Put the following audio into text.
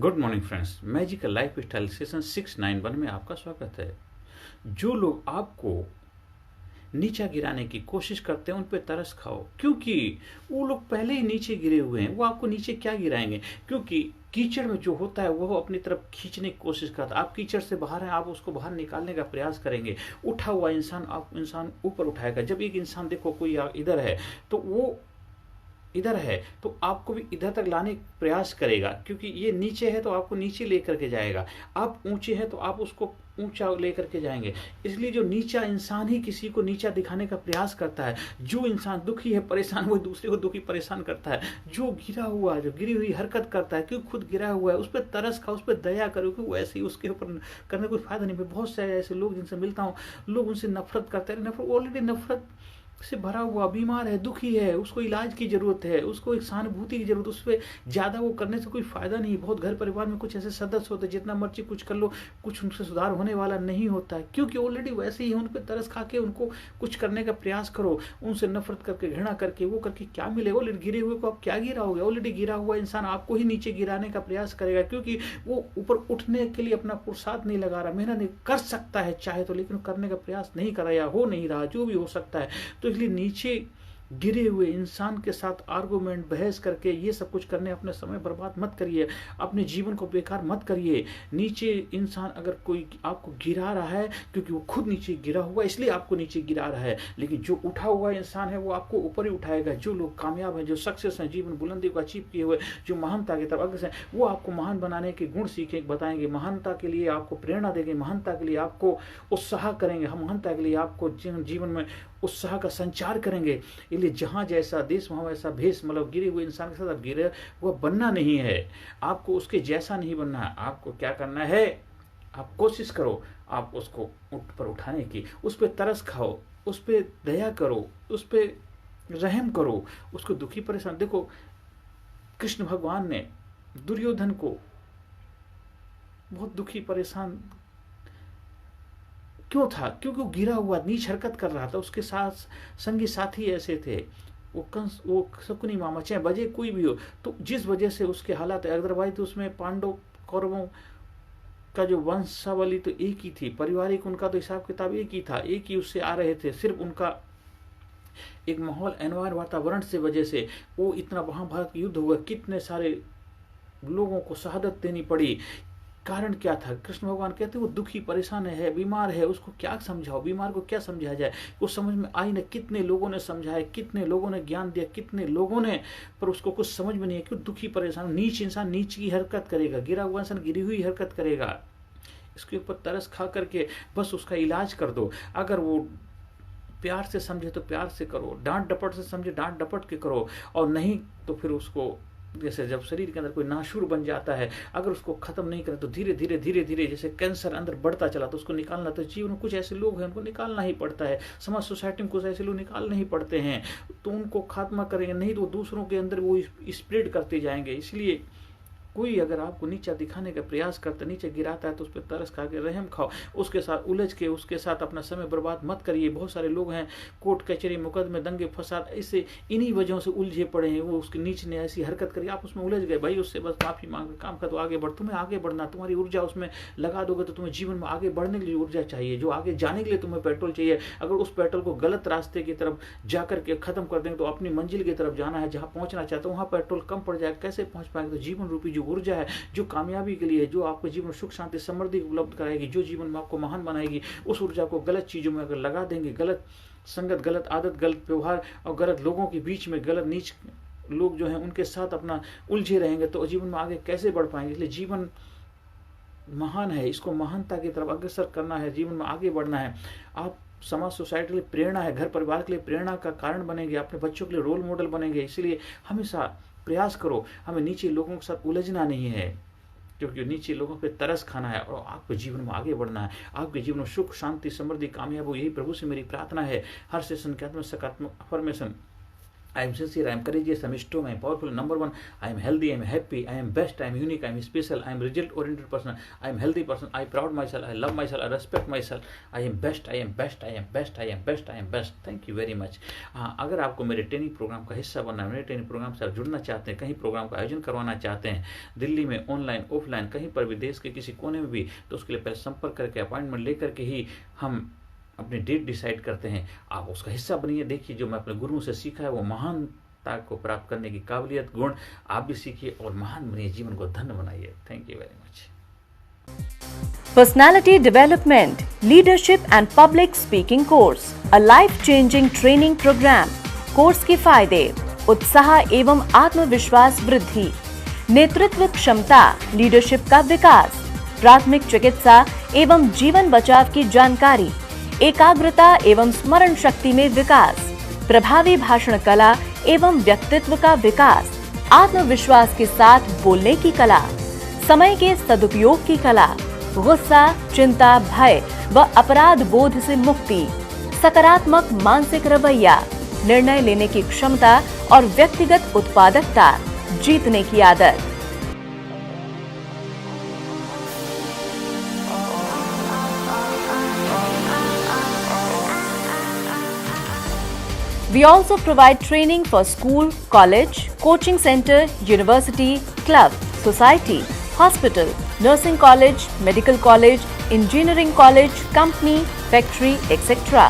Good morning friends, magical life style session 691 में आपका स्वागत है। जो लोग आपको नीचा गिराने की कोशिश करते हैं उन पे तरस खाओ, क्योंकि वो लोग पहले ही नीचे गिरे हुए हैं। वो आपको नीचे क्या गिराएंगे? क्योंकि कीचड़ में जो होता है वो अपनी तरफ खींचने की कोशिश करता है। आप कीचड़ से बाहर हैं, आप उसको बाहर निकालने का प्रयास करेंगे। उठा हुआ इंसान आप इंसान ऊपर उठाएगा। जब एक इंसान देखो कोई इधर है तो वो इधर है तो आपको भी इधर तक लाने का प्रयास करेगा, क्योंकि ये नीचे है तो आपको नीचे लेकर के जाएगा। आप ऊंचे हैं तो आप उसको ऊंचा लेकर के जाएंगे। इसलिए जो नीचा इंसान ही किसी को नीचा दिखाने का प्रयास करता है। जो इंसान दुखी है, परेशान, वो दूसरे को दुखी परेशान करता है। जो गिरा हुआ, जो गिरी हुई हरकत करता है, क्योंकि खुद गिरा हुआ है, उस पर तरस खाओ, उस पर दया करो, क्योंकि वैसे ही उसके ऊपर करने कोई फायदा नहीं। मैं बहुत सारे ऐसे लोग जिनसे मिलता हूँ, लोग उनसे नफरत करते हैं। नफरत ऑलरेडी नफरत से भरा हुआ, बीमार है, दुखी है, उसको इलाज की जरूरत है, उसको एक सहानुभूति की जरूरत है। उस पर ज्यादा वो करने से कोई फायदा नहीं। बहुत घर परिवार में कुछ ऐसे सदस्य होते हैं, जितना मर्जी कुछ कर लो, कुछ उनसे सुधार होने वाला नहीं होता है, क्योंकि ऑलरेडी वैसे ही उन पर तरस खा के उनको कुछ करने का प्रयास करो। उनसे नफरत करके, घृणा करके, वो करके क्या मिलेगा? ऑलरेडी गिरे हुए को आप क्या गिराओगे? ऑलरेडी गिरा हुआ इंसान आपको ही नीचे गिराने का प्रयास करेगा, क्योंकि वो ऊपर उठने के लिए अपना पुरुषार्थ नहीं लगा रहा, मेहनत नहीं कर सकता है चाहे तो, लेकिन करने का प्रयास नहीं कर रहा या हो नहीं रहा, जो भी हो सकता है। तो इसलिए नीचे गिरे हुए इंसान के साथ आर्गुमेंट, बहस करके ये सब कुछ करने अपने समय बर्बाद मत करिए, अपने जीवन को बेकार मत करिए। नीचे इंसान अगर कोई आपको गिरा रहा है, क्योंकि वो खुद नीचे गिरा हुआ इसलिए आपको नीचे गिरा रहा है, लेकिन जो उठा हुआ इंसान है वो आपको ऊपर ही उठाएगा। जो लोग कामयाब हैं, जो सक्सेस हैं, जीवन बुलंदी को अचीव किए हुए, जो महानता की तरफ अग्रसर हैं, वो आपको महान बनाने के गुण सीखे बताएंगे, महानता के लिए आपको प्रेरणा देंगे, महानता के लिए आपको उत्साह करेंगे, हम महानता के लिए आपको जीवन में उत्साह का संचार करेंगे। इसलिए जहां जैसा देश वहां वैसा भेष, मतलब गिरे हुए इंसान के साथ आप गिरे हुआ बनना नहीं है। आपको उसके जैसा नहीं बनना है। आपको क्या करना है? आप कोशिश करो आप उसको पर उठाने की, उस पर तरस खाओ, उस पर दया करो, उस पर रहम करो, उसको दुखी परेशान देखो। कृष्ण भगवान ने दुर्योधन को बहुत दुखी परेशान क्यों था? क्योंकि वो गिरा हुआ, नीच हरकत कर रहा था। उसके साथ संगी साथी ऐसे थे, वो कंस, वो शकुनी मामा, चाहे बजे कोई भी हो, तो जिस वजह से उसके हालात, अदरवाइज तो उसमें पांडव कौरवों का जो वंशावली तो एक ही थी, पारिवारिक उनका तो हिसाब किताब एक ही था, एक ही उससे आ रहे थे। सिर्फ उनका एक माहौल, एनवायर, वातावरण से वजह से वो इतना महाभारत युद्ध हुआ, कितने सारे लोगों को शहादत देनी पड़ी। कारण क्या था? कृष्ण भगवान कहते वो दुखी परेशान है, बीमार है, उसको क्या समझाओ? बीमार को क्या समझाया जाए? वो समझ में आई ना। कितने लोगों ने समझाया, कितने लोगों ने ज्ञान दिया, कितने लोगों ने, पर उसको कुछ समझ में नहीं है। क्यों? दुखी परेशान, नीच इंसान नीच की हरकत करेगा, गिरा हुआ इंसान गिरी हुई हरकत करेगा। इसके ऊपर तरस खा करके बस उसका इलाज कर दो। अगर वो प्यार से समझे तो प्यार से करो, डांट डपट से समझे डांट डपट के करो, और नहीं तो फिर उसको, जैसे जब शरीर के अंदर कोई नाशूर बन जाता है, अगर उसको खत्म नहीं करें तो धीरे धीरे धीरे धीरे जैसे कैंसर अंदर बढ़ता चला, तो उसको निकालना, तो जीवन में कुछ ऐसे लोग हैं उनको निकालना ही पड़ता है। समाज, सोसाइटी में कुछ ऐसे लोग निकालने ही पड़ते हैं, तो उनको खात्मा करेंगे, नहीं तो दूसरों के अंदर वो स्प्रेड करते जाएंगे। इसलिए कोई अगर आपको नीचा दिखाने का प्रयास करता, नीचे गिराता है, तो उस पर तरस खा के रहम खाओ, उसके साथ उलझ के उसके साथ अपना समय बर्बाद मत करिए। बहुत सारे लोग हैं कोर्ट कचहरी, मुकदमे, दंगे फसाद, इससे इन्हीं वजहों से उलझे पड़े हैं। वो उसके नीचे ने ऐसी हरकत करी, आप उसमें उलझ गए, भाई उससे बस माफी मांग के काम कर दो, आगे बढ़। तुम्हें आगे बढ़ना, तुम्हारी ऊर्जा उसमें लगा दोगे तो तुम्हें जीवन में आगे बढ़ने के लिए ऊर्जा चाहिए, जो आगे जाने के लिए तुम्हें पेट्रोल चाहिए। अगर उस पेट्रोल को गलत रास्ते की तरफ जाकर के खत्म कर देंगे तो अपनी मंजिल की तरफ जाना है, जहाँ पहुंचना चाहते हो वहाँ पेट्रोल कम पड़ जाएगा, कैसे पहुंच पाएंगे? तो जीवन रूपी जो ऊर्जा है, जो कामयाबी के लिए, जो आपको जीवन सुख शांति समृद्धि उपलब्ध कराएगी, जो जीवन में आपको महान बनाएगी, उस ऊर्जा को गलत चीजों में अगर लगा देंगे, गलत संगत, गलत आदत, गलत व्यवहार और गलत लोगों के बीच में, गलत नीच लोग जो हैं उनके साथ अपना उलझे रहेंगे, तो जीवन में आगे कैसे बढ़ पाएंगे? इसलिए जीवन महान है, इसको महानता की तरफ अग्रसर करना है, जीवन में आगे बढ़ना है। आप समाज, सोसाइटी के लिए प्रेरणा है, घर परिवार के लिए प्रेरणा का कारण बनेंगे, अपने बच्चों के लिए रोल मॉडल बनेंगे। इसलिए हमेशा प्रयास करो, हमें नीचे लोगों के साथ उलझना नहीं है, क्योंकि नीचे लोगों पे तरस खाना है और आपको जीवन में आगे बढ़ना है। आपके जीवन में सुख शांति समृद्धि कामयाब हो, यही प्रभु से मेरी प्रार्थना है। हर सेशन के अंत में सकारात्मक affirmation I am sincere, I am courageous, I am strong, I am powerful. Number one, I am healthy, I am happy, I am best, I am unique, I am special, I am result-oriented person, I am healthy person, I proud myself, I love myself, I respect myself, I am best, I am best, I am best, I am best, I am best. Thank you very much. हाँ, अगर आपको मेरे training programme का हिस्सा बनना है, मेरे training programme से आप जुड़ना चाहते हैं, कहीं प्रोग्राम का आयोजन करवाना चाहते हैं, दिल्ली में ऑनलाइन ऑफलाइन कहीं पर भी, देश के किसी कोने में भी, तो उसके लिए पहले संपर्क करके अपॉइंटमेंट लेकर के ही हम अपनी डेट डिसाइड करते हैं। आप उसका हिस्सा बनिए, देखिए जो मैं अपने गुरुओं से सीखा है वो महानता को प्राप्त करने की काबिलियत गुण आप भी सीखिए और महान बनिए, जीवन को धन्य बनाइए। Thank you very much. Personality Development, Leadership and Public Speaking Course, a life-changing training program. Course के फायदे: उत्साह एवं आत्मविश्वास वृद्धि, नेतृत्व क्षमता, लीडरशिप का विकास, प्राथमिक चिकित्सा एवं जीवन बचाव की जानकारी, एकाग्रता एवं स्मरण शक्ति में विकास, प्रभावी भाषण कला एवं व्यक्तित्व का विकास, आत्मविश्वास के साथ बोलने की कला, समय के सदुपयोग की कला, गुस्सा, चिंता, भय व अपराध बोध से मुक्ति, सकारात्मक मानसिक रवैया, निर्णय लेने की क्षमता और व्यक्तिगत उत्पादकता, जीतने की आदत। We also provide training for school, college, coaching center, university, club, society, hospital, nursing college, medical college, engineering college, company, factory, etc.